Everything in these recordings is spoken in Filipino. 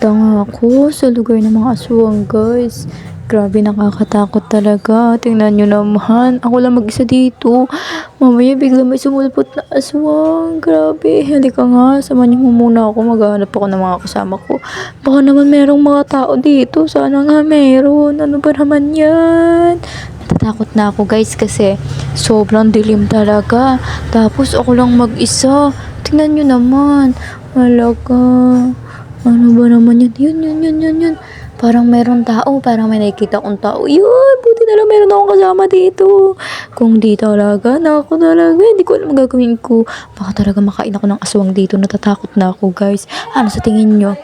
Tanga ako sa lugar ng mga aswang, guys. Grabe, nakakatakot talaga. Tingnan nyo naman. Ako lang mag-isa dito. Mamaya bigla may sumulpot na aswang. Grabe. Halika nga. Samahan niyo mo muna ako. Maghahanap ako ng mga kasama ko. Baka naman merong mga tao dito. Sana nga meron. Ano ba naman yan? Natatakot na ako, guys, kasi sobrang dilim talaga. Tapos ako lang mag-isa. Tingnan nyo naman. Halaga. Ano ba naman yun? Yun. Parang meron tao. Parang may nakikita kong tao. Yun! Buti na lang meron akong kasama dito. Kung di talaga, naku talaga. Hindi ko alam ang gagawin ko. Baka talaga makain ako ng aswang dito. Natatakot na ako, guys. Ano sa tingin nyo?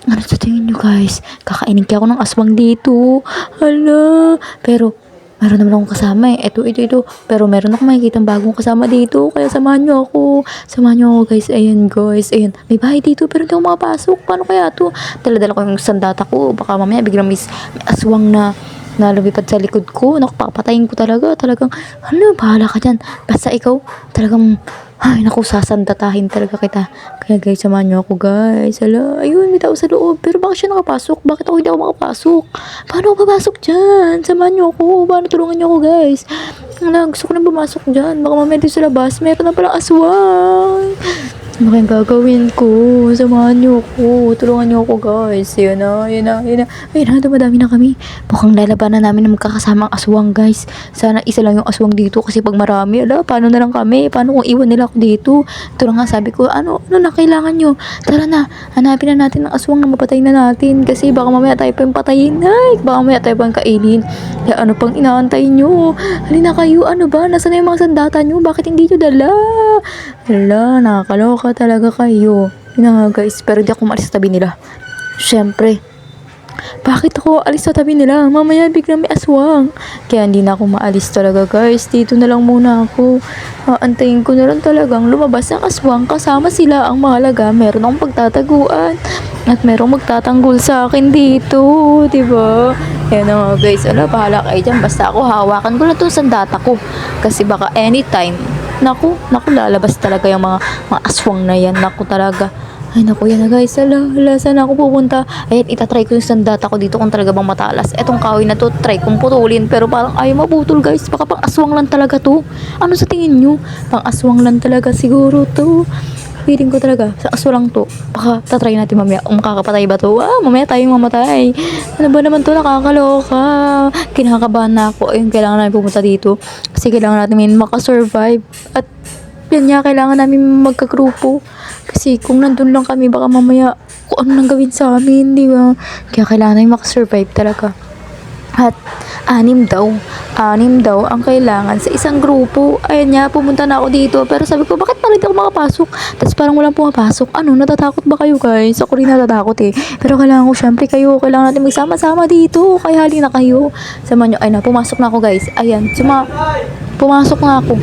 Ano sa tingin nyo, guys? Kakainin kaya ako ng aswang dito. Hala. Pero, meron naman akong kasama eh. Ito. Pero meron akong makikita bagong kasama dito. Kaya samahan nyo ako. Samahan nyo ako, guys. Ayan, guys. Ayan. May bahay dito pero hindi ako makapasok. Paano kaya to? Dala-dala ko yung sandata ko. Baka mamaya biglang may aswang na lumipad sa likod ko. Naku, papatayin ko talaga. Talagang, ano, bahala ka dyan. Basta ikaw, talagang, ay, naku, sasandatahin talaga kita. Kaya guys, samahan nyo ako, guys. Ala, ayun, may tao sa loob. Pero bakit siya nakapasok? Bakit ako hindi ako makapasok? Paano ako papasok dyan? Samahan nyo ako. Paano tulungan nyo ako, guys? Ala, gusto ko nang pumasok dyan. Baka mamaya dito sa labas, meron na palang aswang. Ano kayang gagawin ko? Samahan niyo ako. Tulungan niyo ako, guys. Yan na. Ayun na, dumadami na kami. Mukhang lalabanan namin ng magkakasamang aswang, guys. Sana isa lang yung aswang dito kasi pag marami, paano na lang kami? Paano kung iwan nila ako dito? Ito na nga, sabi ko, ano na kailangan nyo? Tara na, hanapin na natin ang aswang na mapatay na natin kasi baka mamaya tayo pa yung patayin. Ay, baka mamaya tayo pa yung kainin. Kaya ano pang inaantay nyo? Halina kayo, ano ba? Nasaan na yung mga sandata nyo? Bakit hindi nyo dala? Hala, nakakaloka talaga kayo. Yun na nga, guys, pero di ako maalis sa tabi nila. Siyempre, bakit ako alis sa tabi nila? Mamaya biglang may aswang. Kaya hindi na ako maalis talaga, guys. Dito na lang muna ako. Aantayin ko na lang talagang lumabas ang aswang kasama sila. Ang mahalaga, meron akong pagtataguan. At merong magtatanggol sa akin dito. Diba? Yan na nga, guys. Bahala kayo dyan. Basta ako, hawakan ko na itong sandata ko. Kasi baka anytime, naku, lalabas talaga yung mga aswang na yan. Naku talaga. Ay, naku, yan na, guys. Saan ako pupunta? Ayan, itatry ko yung sandata ko dito kung talaga bang matalas. Etong kahoy na to, try kong putulin. Pero parang ayaw maputol, guys. Baka pang aswang lang talaga to. Ano sa tingin nyo? Pang aswang lang talaga siguro to. Feeling ko talaga, sa aswang to. Baka tatry natin mamaya kung makakapatay ba to. Mamaya tayong mamatay. Ano ba naman to? Nakakaloka. Kinakabahan na ako. Ayun, kailangan namin pumunta dito. Kasi kailangan natin makasurvive. At yan nga, kailangan namin magkagrupo. Kasi kung nandun lang kami, baka mamaya kung ano nang gawin sa amin, di ba? Kaya kailangan namin makasurvive talaga. At anim daw ang kailangan sa isang grupo. Ayan nga, pumunta na ako dito. Pero sabi ko, bakit parang hindi ako makapasok? Tapos parang walang pumapasok. Ano, natatakot ba kayo, guys? Ako rin natatakot eh. Pero kailangan ko, syempre kayo, kailangan natin magsama-sama dito. Kaya hali na kayo. Sama nyo, ay na, pumasok na ako, guys. Ayan, pumasok na ako.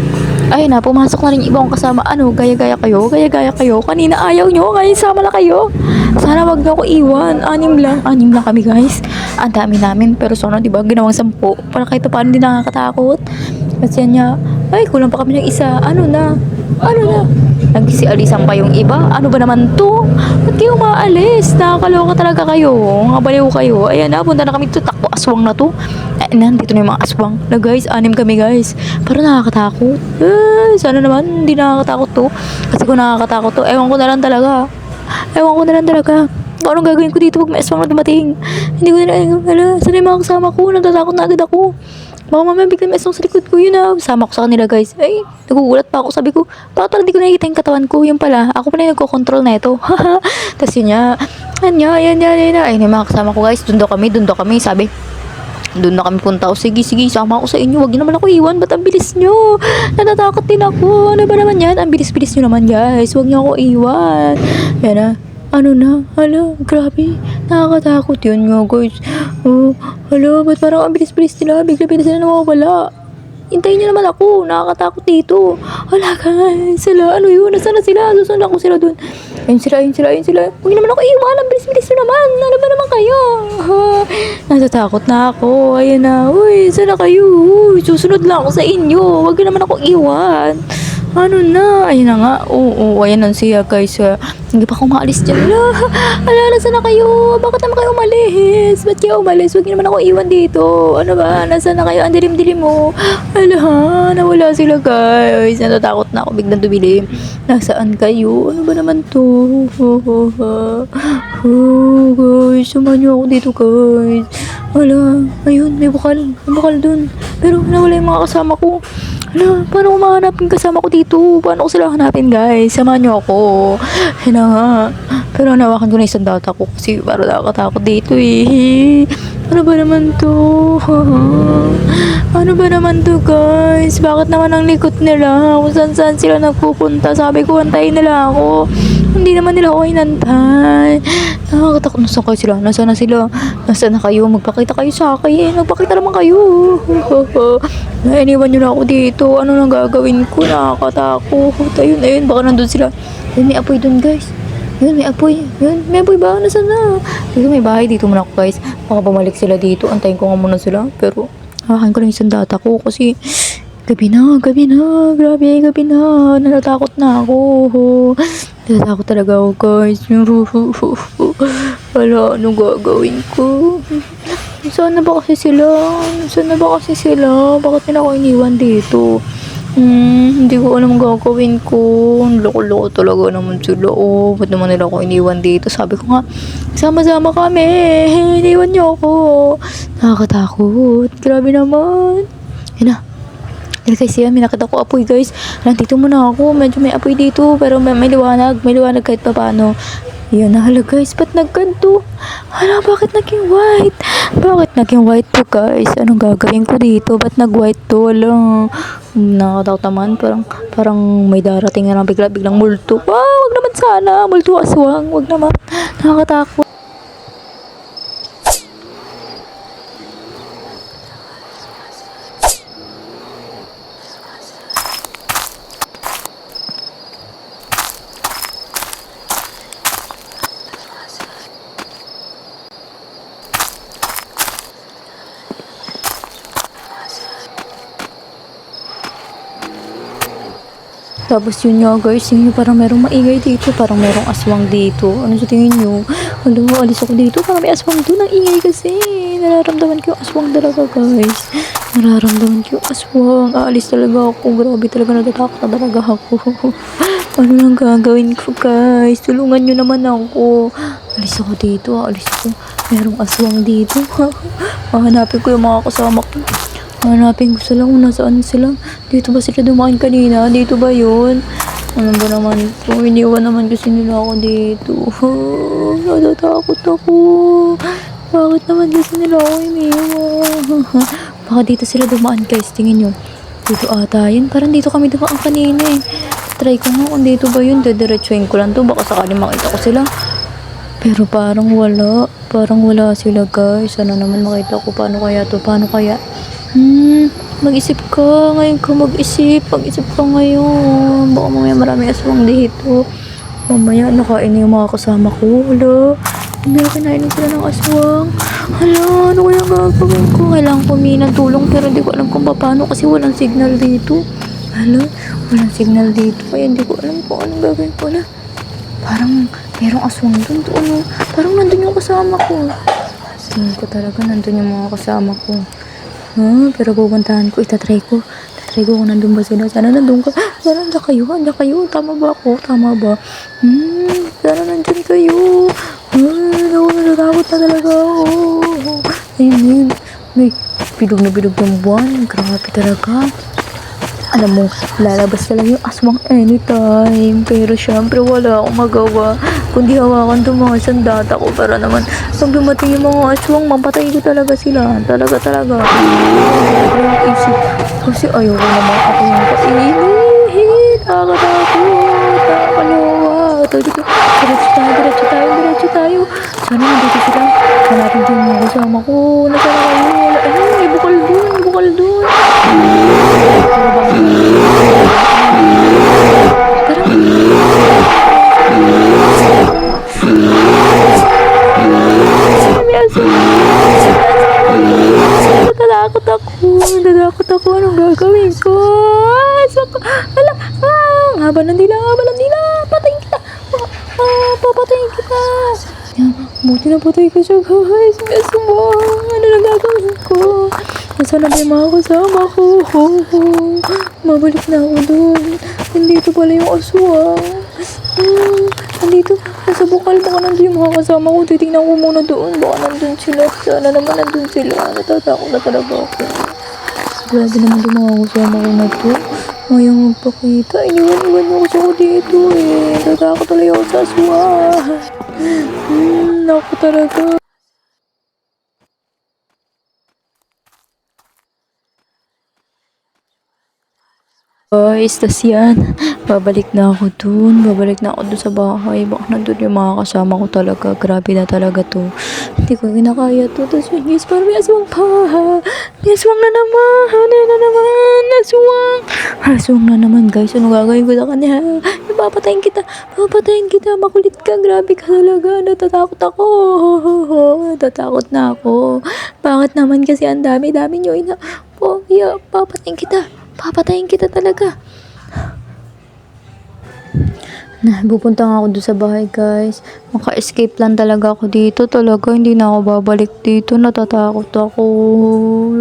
Ayun na, pumasok na rin yung ibang kasama. Ano, gaya-gaya kayo. Kanina ayaw nyo, ngayon sama na kayo. Sana wag na ako iwan. Anim lang kami, guys. Ang dami namin, pero sana, di ba, ginawang 10. Para kahit paano din nakakatakot. Kasi niya, ay, kulang pa kami ng isa. Ano na? Nagsialisan pa yung iba. Ano ba naman to? Ba't kayo maalis? Nakakaloka talaga kayo. Mga baliw kayo. Ayan na, punta na kami dito. Takbo, aswang na to. Nandito na yung mga aswang. Na, guys, 6 kami, guys. Parang nakakatakot. Sana naman hindi nakakatakot to. Kasi kung nakakatakot to, ewan ko na lang talaga. Anong gagawin ko dito pag may aswang na dumating? Hindi ko na sana yung mga kasama ko? Natatakot na agad ako. Baka mamaya bigla may aswang sa likod ko. Yun na, sama ko sa kanila, guys. Ay, nagugulat pa ako. Sabi ko, bakit parang hindi ko nakikita yung katawan ko? Yung pala, ako pala yung nagko-control na ito. Tapos yun niya. Ayan. Ay, yung mga kasama ko, guys. Doon daw kami. Sabi, doon na kami punta. O, sige, sama ako sa inyo. Huwag niyo naman ako iwan. Ba't ang bilis nyo? Natatakot din ako. Ano ba naman yan? Ang bilis-bilis nyo naman, guys. Huwag niyo ako iwan. Yan na. Ano na? Hala, grabe. Nakakatakot yun nga, guys. Hala, ba't parang ang bilis-bilis nila? Bigla-bigla sila nawawala. Hintayin niyo naman ako. Nakakatakot dito. Hala, guys. Ano yun? Nasaan na sila? Susunod ako sila dun. Ayun sila. Huwag naman ako iwan. Ang bilis-bilis nyo naman. Ano ba naman kayo? Natatakot na ako. Ayan na. Uy, saan na kayo? Uy, susunod lang ako sa inyo. Huwag naman ako iwan. Ano na? Ayun na nga. Oo, ayan na siya guys. Hindi pa ako maalis dyan. Ala, nasaan na kayo? Bakit naman kayo umalis? Ba't kayo umalis? Huwag niyo naman ako iwan dito. Ano ba? Nasaan na kayo? Ang dilim-dilim mo. Ala, nawala sila guys. Natatakot na ako biglang dumilim. Nasaan kayo? Ano ba naman to? Oh, guys. Samahan niyo ako dito guys. Ala, ayun, may bukal. May bukal dun. Pero nawala yung mga kasama ko. Hala, paano ko mahanapin kasama ko dito? Paano ko sila hanapin, guys? Samahan niyo ako. Yan na nga. Pero nawakan ko na isang data ko kasi parang nakakatakot dito eh. Ano ba naman to? Ano ba naman to, guys? Bakit naman ang likot nila? Kung saan sila nagpupunta? Sabi ko, antayin nila ako. Hindi naman nila ako inantay. Nakakatakot. Nasaan kayo sila? Nasaan na sila? Nasaan na kayo? Magpakita kayo sa akin. Magpakita naman kayo. Iniwan nyo na ako dito. Ano nang gagawin ko? Nakakatakot. Ayun. Baka nandun sila. Ayun, may apoy dun, guys. Ayun, may apoy. Ayun, may apoy ba? Nasaan na? Dito may bahay. Dito muna ako, guys. Baka bumalik sila dito. Antayin ko nga muna sila. Pero, hawakan ko lang isang data ko kasi gabi na. Grabe, gabi na. Natatakot na ako. Natatakot talaga ako, guys. Wala, anong gagawin ko? Saan na ba kasi sila? Bakit nila ako iniwan dito? Hindi ko alam ang gagawin ko. Ang loko-loko talaga naman sila. Oh, ba't naman nila ako iniwan dito? Sabi ko nga, sama-sama kami. Iniwan niyo ako. Nakakatakot. Grabe naman. Yan na. Guys, yan, may nakita ko apoy, guys. Nandito muna ako. Medyo may apoy dito. Pero may liwanag. May liwanag kahit pa paano. Yan na, hala guys. Ba't nagganto? Hala, bakit naging white? Bakit naging white to, guys? Anong gagawin ko dito? Ba't nag-white to? Hala. Nakatakot naman. Parang may darating na biglang multo. Wag naman sana. Multo aswang. Wag naman. Nakakatakot. Tapos yun nga guys, yun yung parang merong maingay dito, parang merong aswang dito. Ano sa tingin nyo? Alam mo, alis ako dito, parang may aswang doon. Ang ingay kasi. Nararamdaman ko yung aswang talaga guys. Nararamdaman ko yung aswang. Aalis talaga ako. Grabe talaga, natatakot na talaga ako. Ano lang gagawin ko guys? Tulungan nyo naman ako. Alis ako dito, aalis ako. Merong aswang dito. Hahanapin ko yung mga kasama ko. Hanapin ko sila kung nasaan sila. Dito ba sila dumaan kanina? Dito ba yun? Ano ba naman ito? Iniwan naman kasi nila ako dito. Natatakot ako. Bakit naman kasi nila ako iniwan? Baka dito sila dumaan guys. Tingin nyo. Dito ata yun. Parang dito kami dumaan kanina eh. Try ko nga kung dito ba yun. Dediretsuin ko lang to. Baka sakaling makita ko sila. Pero parang wala. Parang wala sila guys. Sana naman makita ko. Paano kaya to? Paano kaya? Mag-isip ka. Ngayon ka mag-isip. Mag-isip ka ngayon. Baka mamaya marami aswang dito. Mamaya nakain na yung mga kasama ko. Hala. Mamaya kinain sila ng aswang. Hala. Ano kaya gagawin ko? Kailangan ko humingi ng tulong pero hindi ko alam kung paano kasi walang signal dito. Hala. Walang signal dito. Kaya hindi ko alam kung anong gagawin ko na. Parang merong aswang dun. Ano? Parang nandun yung kasama ko. Tingin ko talaga nandun yung mga kasama ko. Pero pupuntahan ko, itatry ko kung nandun ba sila. Sana nandun ka. Sana nandiyan kayo. Tama ba ako? Tama ba? Sana nandyan kayo. Natatakot na talaga ako. Ayun. May bilog na buwan. Grabe talaga. Alam mo, lalabas talaga yung aswang anytime. Pero syempre wala akong magawa. Kundi hawakan itong mga sandata ko para naman pag dumating yung mga aswang, mapatay ko talaga sila. Talaga. Ang isip. Kasi ayoko naman ako yung kainin. Nakakatakot. Nakakalawa. Diretso tayo. Sana nandito sila. Hanapin din yung mga kasama ko. Nasaan na kayo? Ayun, may bukal dun. Natatakot ako. Anong gagawin ko? Hala. napatay ko siya guys. May aswang. Ano na gagawin ko? Nasaan na ba yung mga kasama ko? Mabalik na ako doon. Nandito pala yung aswang. Nandito. Nasa bukal. Baka nandun yung mga kasama ko. Titingnan ko muna doon. Baka nandun sila. Sana naman nandun sila. Natatakot na talaga ako. Grabe naman yung mga kasama ko na to. Ayaw magpakita. Iniwan-iwan niyo kasi ako dito eh. Natatakot talaga ako sa aswang. Naku talaga. Guys, tas yan. Babalik na ako dun. Babalik na ako dun sa bahay. Baka nandun yung mga kasama ko talaga. Grabe na talaga to. Hindi ko kinakaya to. Tas yun guys, parang may aswang pa. May aswang na naman. Ano na naman? Aswang. Aswang na naman guys. Ano gagawin ko sa kanya? Papatayin kita. Papatayin kita. Makulit ka. Grabe ka talaga. Natatakot ako. Natatakot na ako. Bakit naman kasi ang dami-dami nyo ina. Papatayin kita. Papatayin kita talaga. Pupunta nga ako doon sa bahay guys. Maka-escape lang talaga ako dito. Talaga hindi na ako babalik dito. Natatakot ako.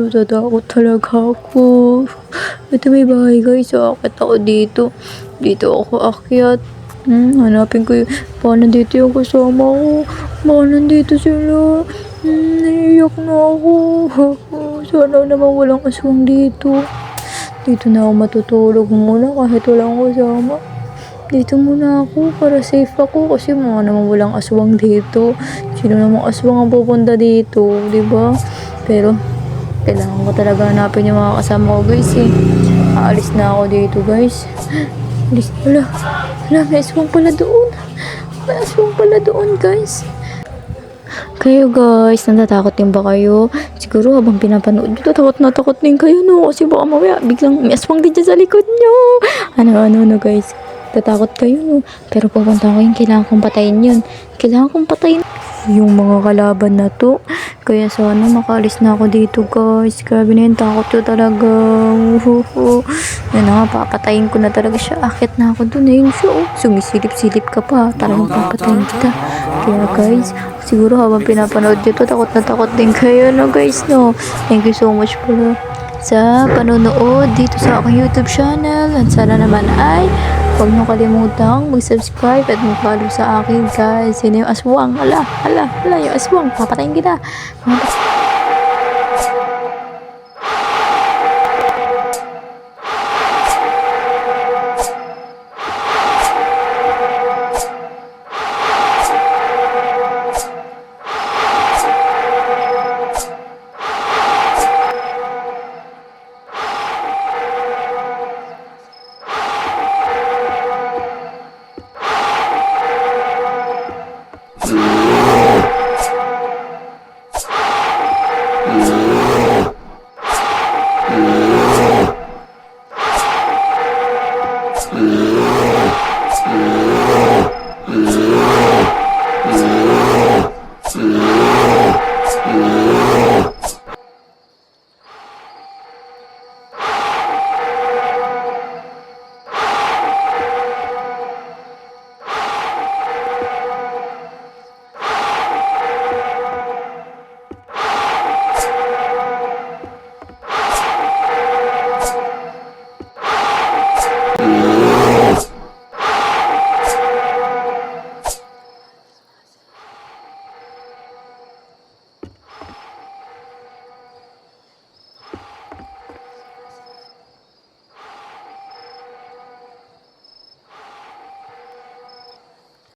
Natatakot talaga ako. Ito may bahay guys. Akit ako dito. Dito ako akyat. Hanapin ko yung baka nandito yung kasama ko. Baka nandito sila. Naiiyak na ako. Sana naman walang aswang dito. Dito na ako matutulog muna kahit walang kasama. Dito muna ako para safe ako kasi mga naman walang aswang dito. Sino namang aswang ang pupunta dito, di ba? Pero kailangan ko talaga hanapin yung mga kasama ko guys eh. Aalis na ako dito guys. Alis, wala, may aswang pala doon. May aswang pala doon guys. Kayo guys, natatakot din ba kayo? Siguro habang pinapanood nyo, takot din kayo no? Kasi baka mamaya biglang may aswang din dyan sa likod nyo. Ano guys, tatakot kayo no? Pero pupunta ko yung kailangan kong patayin yun. Kailangan kong patayin yung mga kalaban na to. Kaya sana makaalis na ako dito guys. Grabe na yun, takot ko talaga. Yan na nga, papatayin ko na talaga siya. Akit na ako dun eh. Sumisilip-silip ka pa. Talagang papatayin kita. Kaya guys, siguro habang pinapanood nyo to, takot na takot din kayo no guys no. Thank you so much pala sa panonood dito sa aking YouTube channel. At sana naman ay huwag nyo kalimutang mag-subscribe at mag-follow sa akin guys. Yun yung aswang. Hala, yung aswang. Papatayin kita.